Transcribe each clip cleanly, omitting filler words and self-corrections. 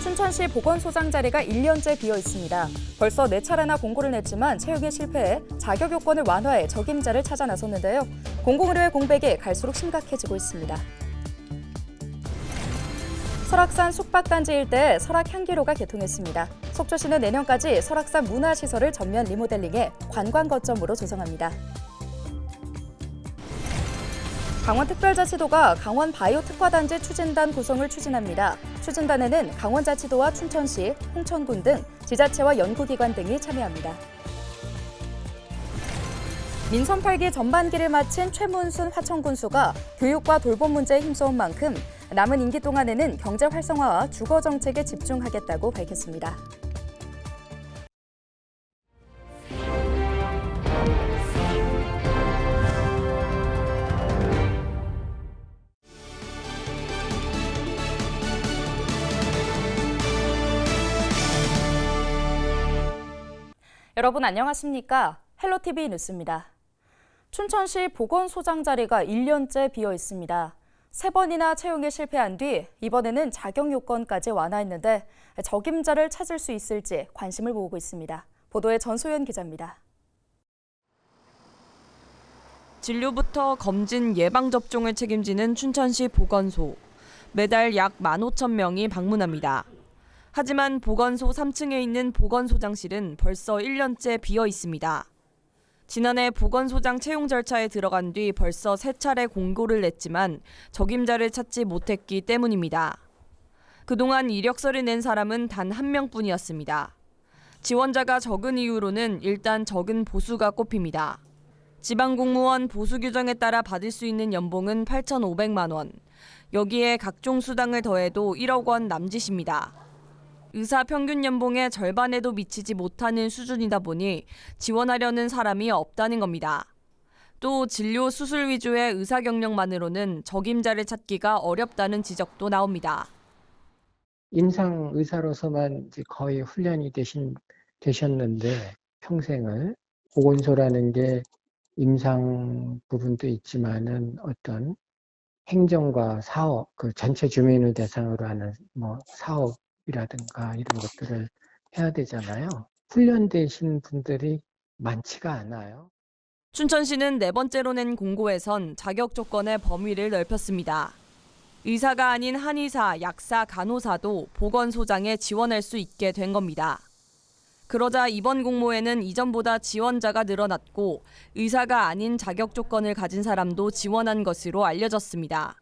춘천시 보건소장 자리가 1년째 비어 있습니다. 벌써 4차례나 공고를 냈지만 채용에 실패해 자격 요건을 완화해 적임자를 찾아 나섰는데요. 공공의료의 공백이 갈수록 심각해지고 있습니다. 설악산 숙박단지 일대에 설악향기로가 개통했습니다. 속초시는 내년까지 설악산 문화시설을 전면 리모델링해 관광 거점으로 조성합니다. 강원특별자치도가 강원 바이오 특화단지 추진단 구성을 추진합니다. 추진단에는 강원자치도와 춘천시, 홍천군 등 지자체와 연구기관 등이 참여합니다. 민선 8기 전반기를 마친 최문순 화천군수가 교육과 돌봄 문제에 힘써온 만큼 남은 임기 동안에는 경제 활성화와 주거 정책에 집중하겠다고 밝혔습니다. 여러분 안녕하십니까? 헬로티비 뉴스입니다. 춘천시 보건소장 자리가 1년째 비어 있습니다. 3번이나 채용에 실패한 뒤 이번에는 자격 요건까지 완화했는데 적임자를 찾을 수 있을지 관심을 모으고 있습니다. 보도에 전소연 기자입니다. 진료부터 검진, 예방접종을 책임지는 춘천시 보건소. 매달 약 15,000명이 방문합니다. 하지만 보건소 3층에 있는 보건소장실은 벌써 1년째 비어 있습니다. 지난해 보건소장 채용 절차에 들어간 뒤 벌써 3차례 공고를 냈지만 적임자를 찾지 못했기 때문입니다. 그동안 이력서를 낸 사람은 단 1명뿐이었습니다. 지원자가 적은 이유로는 일단 적은 보수가 꼽힙니다. 지방공무원 보수 규정에 따라 받을 수 있는 연봉은 8,500만 원. 여기에 각종 수당을 더해도 1억 원 남짓입니다. 의사 평균 연봉의 절반에도 미치지 못하는 수준이다 보니 지원하려는 사람이 없다는 겁니다. 또 진료 수술 위주의 의사 경력만으로는 적임자를 찾기가 어렵다는 지적도 나옵니다. 임상 의사로서만 이제 거의 훈련이 되셨는데 평생을 보건소라는 게 임상 부분도 있지만은 어떤 행정과 사업, 그 전체 주민을 대상으로 하는 사업이라든가 이런 것들을 해야 되잖아요. 훈련되신 분들이 많지가 않아요. 춘천시는 4번째로 낸 공고에선 자격 조건의 범위를 넓혔습니다. 의사가 아닌 한의사, 약사, 간호사도 보건소장에 지원할 수 있게 된 겁니다. 그러자 이번 공모에는 이전보다 지원자가 늘어났고 의사가 아닌 자격 조건을 가진 사람도 지원한 것으로 알려졌습니다.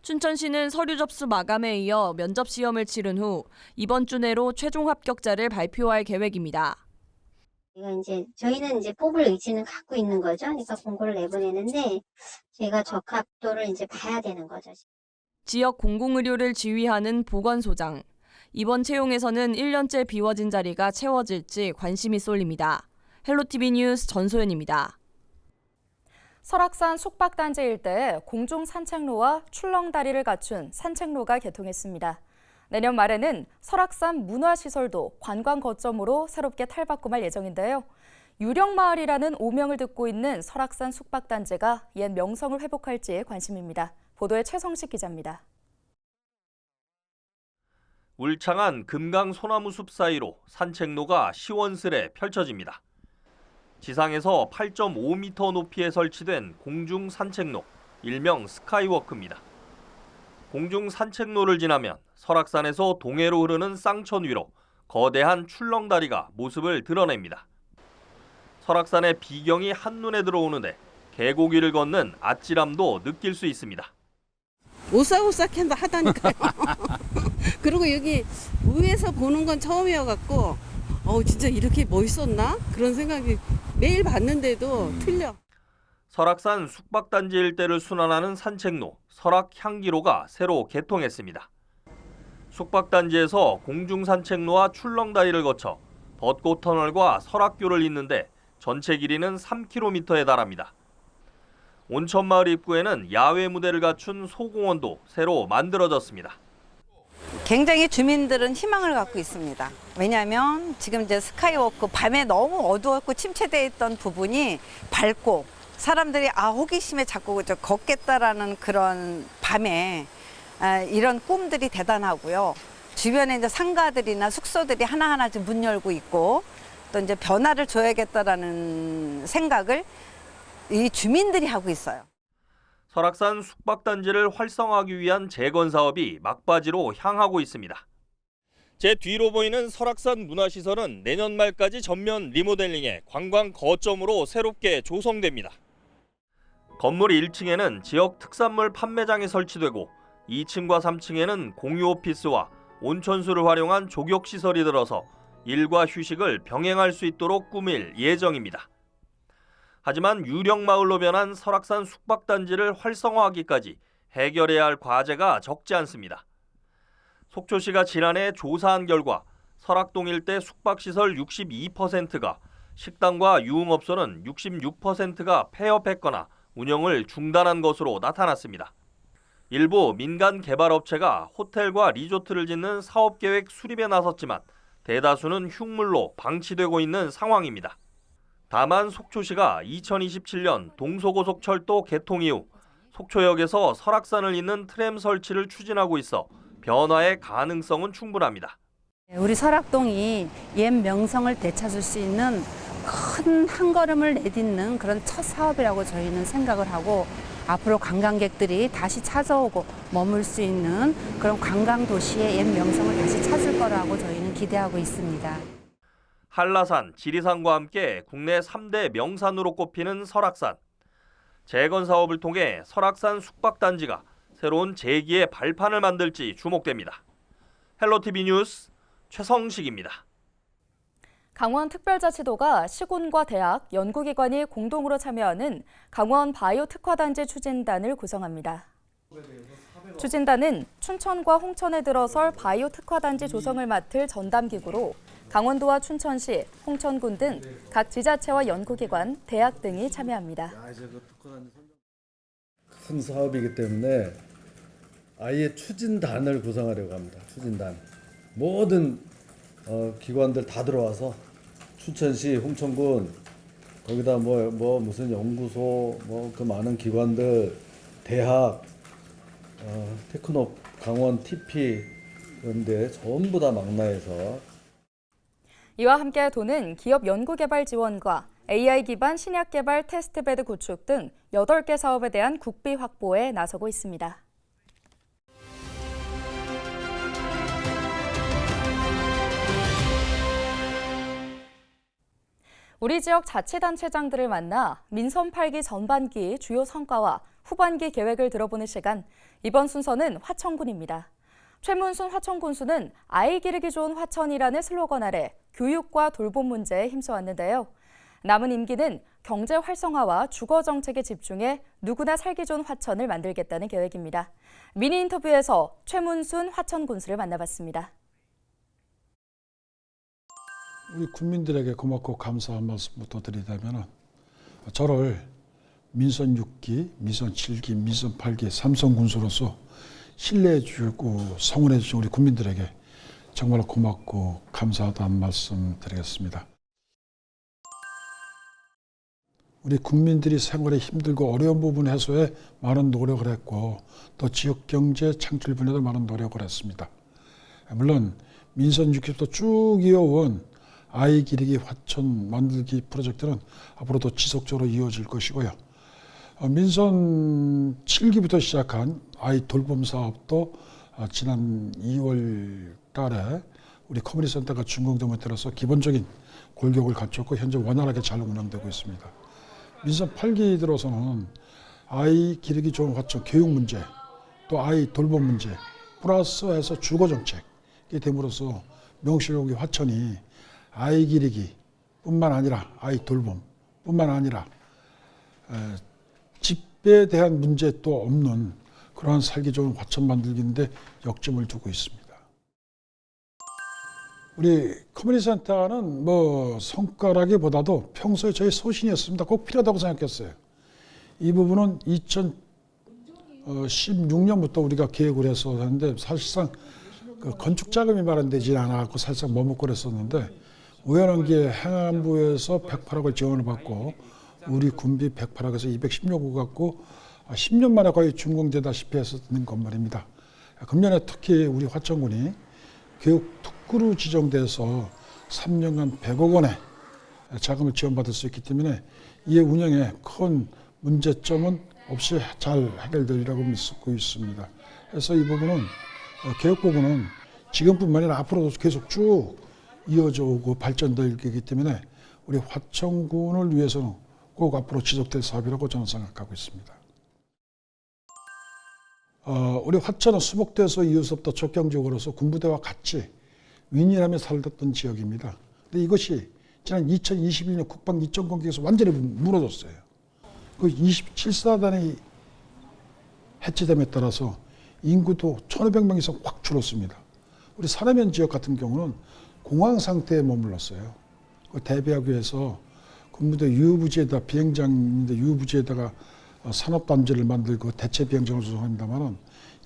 춘천시는 서류 접수 마감에 이어 면접 시험을 치른 후 이번 주 내로 최종 합격자를 발표할 계획입니다. 저희는 뽑을 의지는 갖고 있는 거죠. 그러니까 공고를 내보내는데 저희가 적합도를 봐야 되는 거죠. 지역 공공의료를 지휘하는 보건소장. 이번 채용에서는 1년째 비워진 자리가 채워질지 관심이 쏠립니다. 헬로티비 뉴스 전소연입니다. 설악산 숙박단지 일대에 공중 산책로와 출렁다리를 갖춘 산책로가 개통했습니다. 내년 말에는 설악산 문화시설도 관광 거점으로 새롭게 탈바꿈할 예정인데요. 유령마을이라는 오명을 듣고 있는 설악산 숙박단지가 옛 명성을 회복할지 관심입니다. 보도에 최성식 기자입니다. 울창한 금강 소나무 숲 사이로 산책로가 시원스레 펼쳐집니다. 지상에서 8.5m 높이에 설치된 공중 산책로, 일명 스카이워크입니다. 공중 산책로를 지나면 설악산에서 동해로 흐르는 쌍천 위로 거대한 출렁다리가 모습을 드러냅니다. 설악산의 비경이 한눈에 들어오는데 계곡 위를 걷는 아찔함도 느낄 수 있습니다. 오싹오싹한다 하다니까요. 그리고 여기 위에서 보는 건 처음이어갖고 진짜 이렇게 멋있었나? 그런 생각이 매일 봤는데도 틀려. 설악산 숙박단지 일대를 순환하는 산책로 설악향기로가 새로 개통했습니다. 숙박단지에서 공중산책로와 출렁다리를 거쳐 벚꽃터널과 설악교를 잇는데 전체 길이는 3km에 달합니다. 온천마을 입구에는 야외 무대를 갖춘 소공원도 새로 만들어졌습니다. 굉장히 주민들은 희망을 갖고 있습니다. 왜냐하면 지금 이제 스카이워크 밤에 너무 어두웠고 침체되어 있던 부분이 밝고 사람들이 호기심에 자꾸 걷겠다라는 그런 밤에 이런 꿈들이 대단하고요. 주변에 이제 상가들이나 숙소들이 하나하나 지금 문 열고 있고 또 이제 변화를 줘야겠다라는 생각을 이 주민들이 하고 있어요. 설악산 숙박단지를 활성화하기 위한 재건 사업이 막바지로 향하고 있습니다. 제 뒤로 보이는 설악산 문화시설은 내년 말까지 전면 리모델링해 관광 거점으로 새롭게 조성됩니다. 건물 1층에는 지역 특산물 판매장이 설치되고 2층과 3층에는 공유 오피스와 온천수를 활용한 족욕시설이 들어서 일과 휴식을 병행할 수 있도록 꾸밀 예정입니다. 하지만 유령마을로 변한 설악산 숙박단지를 활성화하기까지 해결해야 할 과제가 적지 않습니다. 속초시가 지난해 조사한 결과 설악동 일대 숙박시설 62%가 식당과 유흥업소는 66%가 폐업했거나 운영을 중단한 것으로 나타났습니다. 일부 민간 개발업체가 호텔과 리조트를 짓는 사업계획 수립에 나섰지만 대다수는 흉물로 방치되고 있는 상황입니다. 다만 속초시가 2027년 동서고속철도 개통 이후 속초역에서 설악산을 잇는 트램 설치를 추진하고 있어 변화의 가능성은 충분합니다. 우리 설악동이 옛 명성을 되찾을 수 있는 큰 한 걸음을 내딛는 그런 첫 사업이라고 저희는 생각을 하고 앞으로 관광객들이 다시 찾아오고 머물 수 있는 그런 관광도시의 옛 명성을 다시 찾을 거라고 저희는 기대하고 있습니다. 한라산, 지리산과 함께 국내 3대 명산으로 꼽히는 설악산. 재건 사업을 통해 설악산 숙박단지가 새로운 재기의 발판을 만들지 주목됩니다. 헬로티비 뉴스 최성식입니다. 강원특별자치도가 시군과 대학, 연구기관이 공동으로 참여하는 강원 바이오 특화단지 추진단을 구성합니다. 추진단은 춘천과 홍천에 들어설 바이오 특화단지 조성을 맡을 전담기구로 강원도와 춘천시, 홍천군 등 각 지자체와 연구기관, 대학 등이 참여합니다. 큰 사업이기 때문에 아예 추진단을 구성하려고 합니다. 추진단. 모든 기관들 다 들어와서 춘천시, 홍천군 거기다 무슨 연구소 그 많은 기관들, 대학, 테크노, 강원 TP 그런데 전부 다 망라해서 이와 함께 도는 기업 연구개발 지원과 AI 기반 신약 개발 테스트베드 구축 등 8개 사업에 대한 국비 확보에 나서고 있습니다. 우리 지역 자치단체장들을 만나 민선 8기 전반기 주요 성과와 후반기 계획을 들어보는 시간, 이번 순서는 화천군입니다. 최문순 화천군수는 아이 기르기 좋은 화천이라는 슬로건 아래 교육과 돌봄 문제에 힘써왔는데요. 남은 임기는 경제 활성화와 주거 정책에 집중해 누구나 살기 좋은 화천을 만들겠다는 계획입니다. 미니 인터뷰에서 최문순 화천군수를 만나봤습니다. 우리 국민들에게 고맙고 감사한 말씀부터 드리자면 저를 민선 6기, 민선 7기, 민선 8기 삼성군수로서 신뢰해 주고 성원해 주신 우리 국민들에게 정말 고맙고 감사하다는 말씀 드리겠습니다. 우리 국민들이 생활에 힘들고 어려운 부분 해소에 많은 노력을 했고 또 지역경제 창출 분야도 많은 노력을 했습니다. 물론 민선 6기부터 쭉 이어온 아이 기르기 화천 만들기 프로젝트는 앞으로도 지속적으로 이어질 것이고요. 민선 7기부터 시작한 아이 돌봄 사업도 지난 2월 달에 우리 커뮤니티 센터가 준공됨에 따라서 기본적인 골격을 갖췄고 현재 원활하게 잘 운영되고 있습니다. 민선 8기 들어서는 아이 기르기 좋은 화천 교육 문제, 또 아이 돌봄 문제, 플러스해서 주거 정책이 됨으로써 명실공히 화천이 아이 기르기 뿐만 아니라 아이 돌봄 뿐만 아니라 집에 대한 문제 또 없는 그러한 살기 좋은 화천 만들기인데 역점을 두고 있습니다. 우리 커뮤니티 센터는 성과라기보다도 평소에 저희 소신이었습니다. 꼭 필요하다고 생각했어요. 이 부분은 2016년부터 우리가 계획을 해서 했는데 사실상 그 건축 자금이 마련되지 않았고 사실상 머뭇고 그랬었는데 우연한 게 행안부에서 108억을 지원을 받고 우리 군비 108억에서 216억 갖고 10년 만에 거의 준공되다시피 했었던 건물입니다. 금년에 특히 우리 화천군이 교육 특구로 지정돼서 3년간 100억 원의 자금을 지원받을 수 있기 때문에 이의 운영에 큰 문제점은 없이 잘 해결되리라고 믿고 있습니다. 그래서 이 부분은 교육 부분은 지금뿐만 아니라 앞으로도 계속 쭉 이어져 오고 발전될 거기 때문에 우리 화천군을 위해서는 꼭 앞으로 지속될 사업이라고 저는 생각하고 있습니다. 우리 화천은 수복돼서 이어서부터 족경지역으로서 군부대와 같이 윈윈하며 살았던 지역입니다. 근데 이것이 지난 2021년 국방 이전 공격에서 완전히 무너졌어요. 그 27사단이 해체됨에 따라서 인구도 1,500명 이상 확 줄었습니다. 우리 산해면 지역 같은 경우는 공황 상태에 머물렀어요. 그 대비하기 위해서 군부대 유부지에다 비행장인데 유부지에다가 산업단지를 만들고 대체 비행장을 조성합니다만은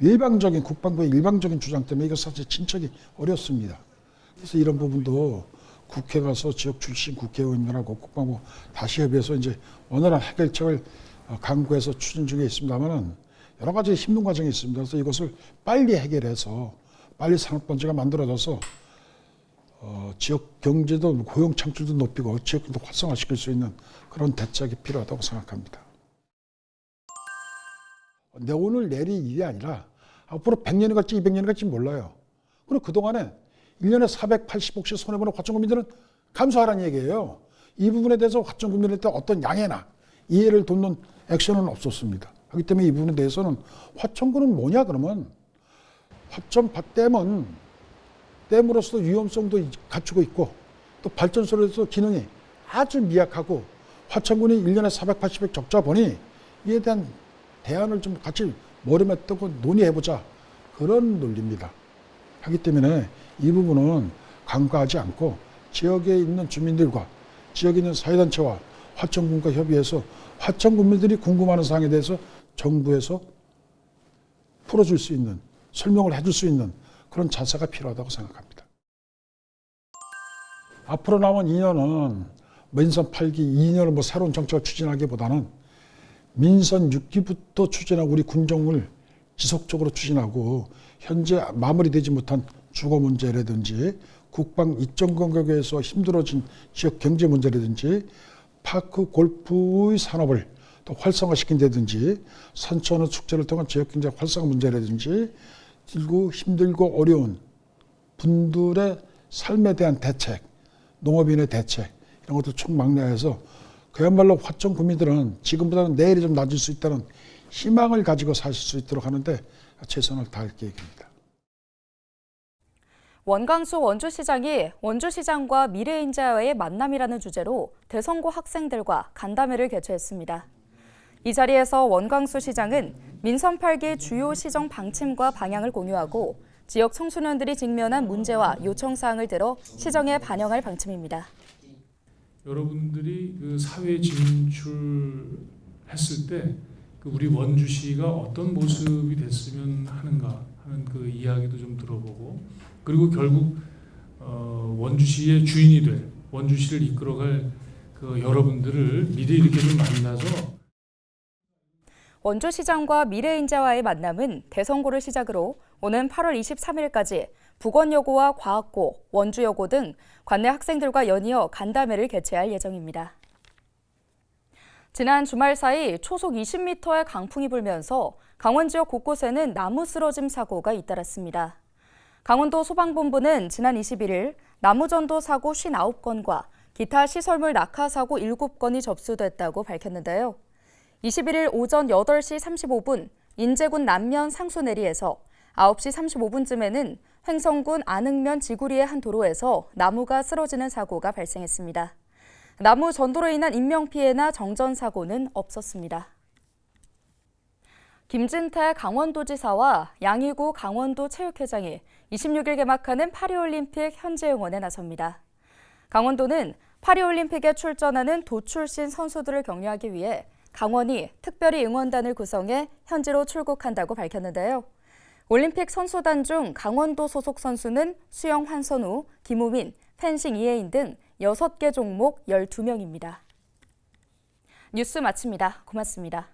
일방적인 국방부의 일방적인 주장 때문에 이거 사실 진척이 어렵습니다. 그래서 이런 부분도 국회 가서 지역 출신 국회의원들하고 국방부 다시 협의해서 이제 원활한 해결책을 강구해서 추진 중에 있습니다만은 여러 가지 힘든 과정이 있습니다. 그래서 이것을 빨리 해결해서 빨리 산업단지가 만들어져서 지역 경제도 고용 창출도 높이고 지역도 활성화시킬 수 있는 그런 대책이 필요하다고 생각합니다. 내 오늘 내일 일이 아니라 앞으로 100년이 갈지 200년이 갈지 몰라요. 그리고 그동안에 1년에 480억씩 손해보는 화천군민들은 감수하라는 얘기예요. 이 부분에 대해서 화천군민한테 어떤 양해나 이해를 돕는 액션은 없었습니다. 그렇기 때문에 이 부분에 대해서는 화천군은 뭐냐 그러면 화천댐은 댐으로서 위험성도 갖추고 있고 또 발전소로서 기능이 아주 미약하고 화천군이 1년에 480억 적자 보니 이에 대한 대안을 좀 같이 머리에 뜨고 논의해보자 그런 논리입니다. 하기 때문에 이 부분은 간과하지 않고 지역에 있는 주민들과 지역에 있는 사회단체와 화천군과 협의해서 화천군민들이 궁금하는 사항에 대해서 정부에서 풀어줄 수 있는 설명을 해줄 수 있는 그런 자세가 필요하다고 생각합니다. 앞으로 남은 2년은 민선 8기 2년을 새로운 정책을 추진하기보다는 민선 6기부터 추진하고 우리 군정을 지속적으로 추진하고 현재 마무리되지 못한 주거 문제라든지 국방 이전 공격에서 힘들어진 지역 경제 문제라든지 파크 골프의 산업을 또 활성화시킨다든지 산천어 축제를 통한 지역 경제 활성화 문제라든지 그리고 힘들고 어려운 분들의 삶에 대한 대책, 농업인의 대책 이런 것도 총망라해서 그야말로 화천 구민들은 지금보다는 내일이 좀 낮을 수 있다는 희망을 가지고 사실 수 있도록 하는데 최선을 다할 계획입니다. 원광수 원주시장이 원주시장과 미래인자와의 만남이라는 주제로 대성고 학생들과 간담회를 개최했습니다. 이 자리에서 원광수 시장은 민선 8기 주요 시정 방침과 방향을 공유하고 지역 청소년들이 직면한 문제와 요청사항을 들어 시정에 반영할 방침입니다. 여러분들이 그 사회에 진출했을 때 그 우리 원주시가 어떤 모습이 됐으면 하는가 하는 그 이야기도 좀 들어보고 그리고 결국 원주시의 주인이 될 원주시를 이끌어갈 그 여러분들을 미리 이렇게 좀 만나서 원주시장과 미래인자와의 만남은 대성고를 시작으로 오는 8월 23일까지 북원여고와 과학고, 원주여고 등 관내 학생들과 연이어 간담회를 개최할 예정입니다. 지난 주말 사이 초속 20m의 강풍이 불면서 강원 지역 곳곳에는 나무 쓰러짐 사고가 잇따랐습니다. 강원도 소방본부는 지난 21일 나무전도 사고 59건과 기타 시설물 낙하 사고 7건이 접수됐다고 밝혔는데요. 21일 오전 8시 35분 인제군 남면 상수내리에서 9시 35분쯤에는 횡성군 안흥면 지구리의 한 도로에서 나무가 쓰러지는 사고가 발생했습니다. 나무 전도로 인한 인명피해나 정전사고는 없었습니다. 김진태 강원도지사와 양희구 강원도 체육회장이 26일 개막하는 파리올림픽 현지 응원에 나섭니다. 강원도는 파리올림픽에 출전하는 도출신 선수들을 격려하기 위해 강원이 특별히 응원단을 구성해 현지로 출국한다고 밝혔는데요. 올림픽 선수단 중 강원도 소속 선수는 수영 환선우, 김우민, 펜싱 이혜인 등 6개 종목 12명입니다. 뉴스 마칩니다. 고맙습니다.